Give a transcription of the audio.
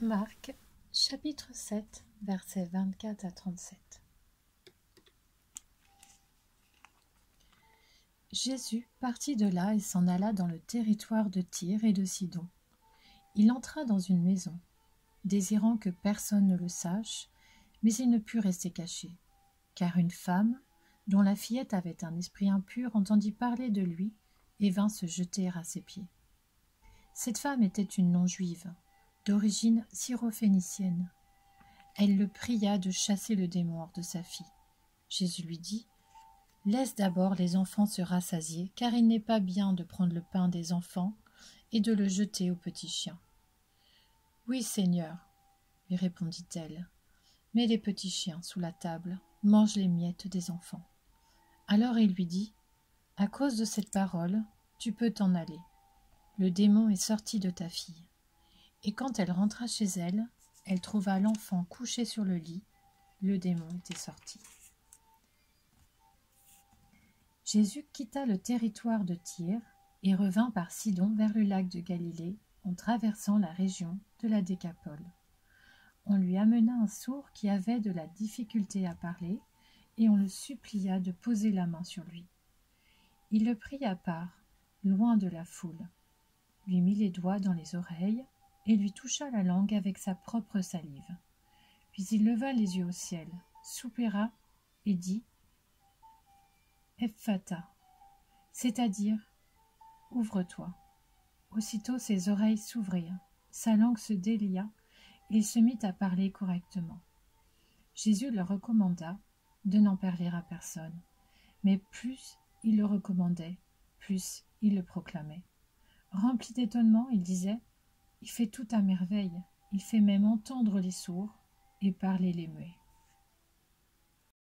Marc, chapitre 7, versets 24 à 37. Jésus partit de là et s'en alla dans le territoire de Tyr et de Sidon. Il entra dans une maison, désirant que personne ne le sache, mais il ne put rester caché, car une femme, dont la fillette avait un esprit impur, entendit parler de lui et vint se jeter à ses pieds. Cette femme était une non-juive, d'origine syrophénicienne. Elle le pria de chasser le démon hors de sa fille. Jésus lui dit : « Laisse d'abord les enfants se rassasier, car il n'est pas bien de prendre le pain des enfants et de le jeter aux petits chiens. » « Oui, Seigneur, lui répondit-elle, mais les petits chiens sous la table mangent les miettes des enfants. Alors il lui dit : « À cause de cette parole, tu peux t'en aller. Le démon est sorti de ta fille. » Et quand elle rentra chez elle, elle trouva l'enfant couché sur le lit. Le démon était sorti. Jésus quitta le territoire de Tyr et revint par Sidon vers le lac de Galilée en traversant la région de la Décapole. On lui amena un sourd qui avait de la difficulté à parler et on le supplia de poser la main sur lui. Il le prit à part, loin de la foule, lui mit les doigts dans les oreilles et lui toucha la langue avec sa propre salive. Puis il leva les yeux au ciel, soupira et dit : « Ephphatha », c'est-à-dire « Ouvre-toi ». Aussitôt ses oreilles s'ouvrirent, sa langue se délia et il se mit à parler correctement. Jésus leur recommanda de n'en parler à personne, mais plus il le recommandait, plus il le proclamait. Rempli d'étonnement, il disait : « Il fait tout à merveille, il fait même entendre les sourds et parler les muets. »